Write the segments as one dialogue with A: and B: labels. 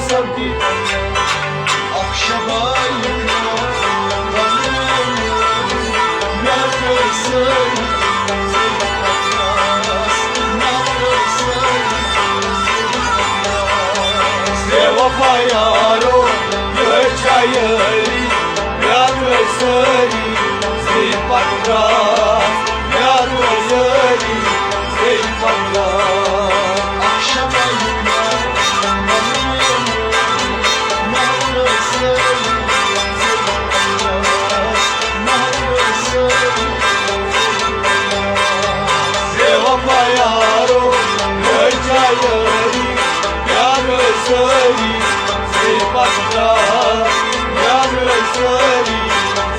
A: sabdi akşama Yaro, Yachayari, Yadvasari, Sri Patra, Yadvasari, Sri Patra. Akşama yine, Yaro, Yachayari, Yadvasari, Sri Patra, Yadvasari,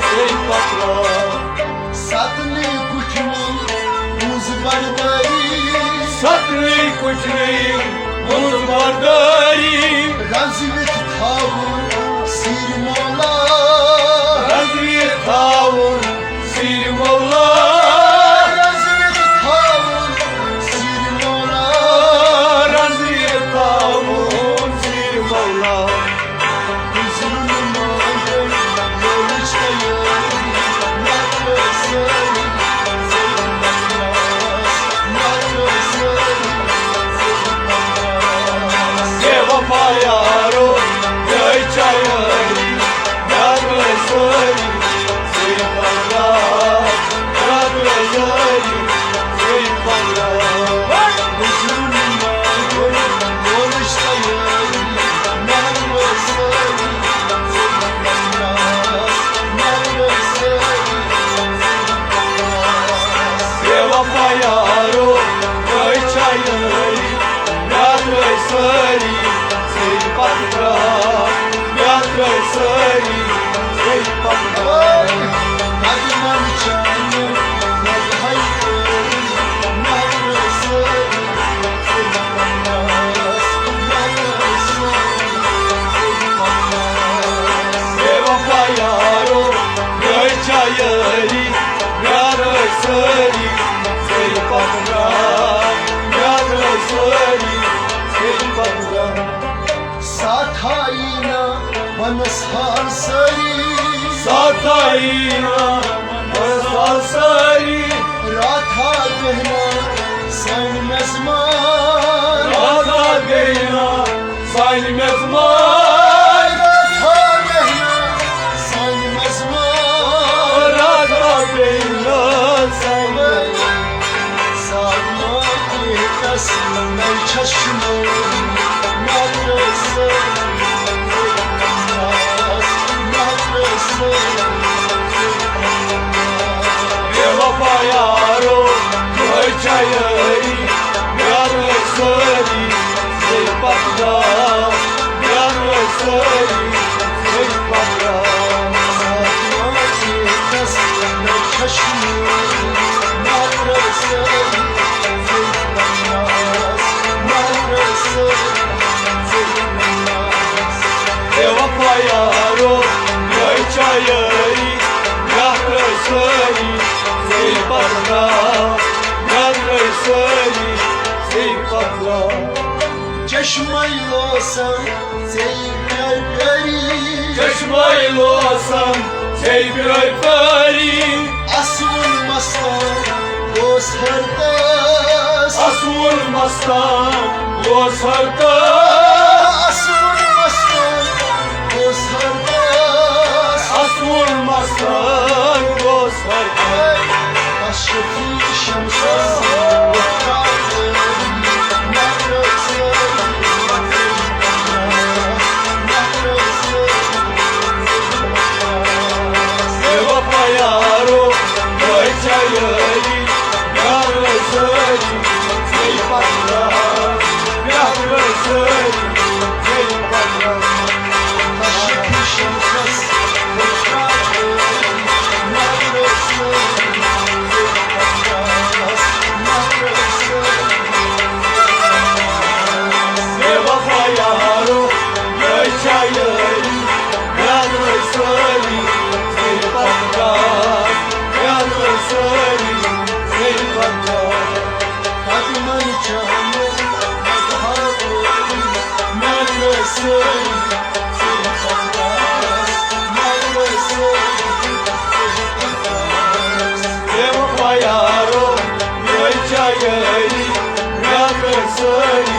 A: Sri Patra. Satli kuchni, muz bardari, Satli kuchni, muz bardari, Razvit thavun, Sir Mola, Razvit thavun, Sir Mola. Yaro, Yachayari, Yadvasari, Sri Patra, Yadvasari, Sri Patra. Yaro, Yachayari, Yadvasari, Sri Patra, Yadvasari, Sri Patra. Adnan Chani, Yaro, Yachayari, Yadvasari, Sri Patra, Yadvasari, Sri Patra. Sathaina Manashar Sari, Sathaina Manashar Sari, Radha Behna Sain Mezman, Radha Behna Sain Mezman, Radha Behna Sain Mezman, Radha Behna Sain Mezman. Sadma ki tasmay chashmo Yaro, Yachayari, Yadvasari, Sri Patra, Yadvasari, Sri Patra. Yaro, Yachayari, Yadvasari, Sri Patra, Yadvasari, Sri Patra. Çeşme-i Losan, Zeyberi, Çeşme-i Losan, Zeyberi, Asvul Mastan, Goshardas, Asvul Mastan, Goshardas, Asvul Mastan, Goshardas, Asvul Mastan, Goshardas. Aşrı-i Şemsaz, Yaro, Yachayari, Yadvasari, Sri Patra, Yadvasari. Yaro, noi ceaiei, mi-a găsărit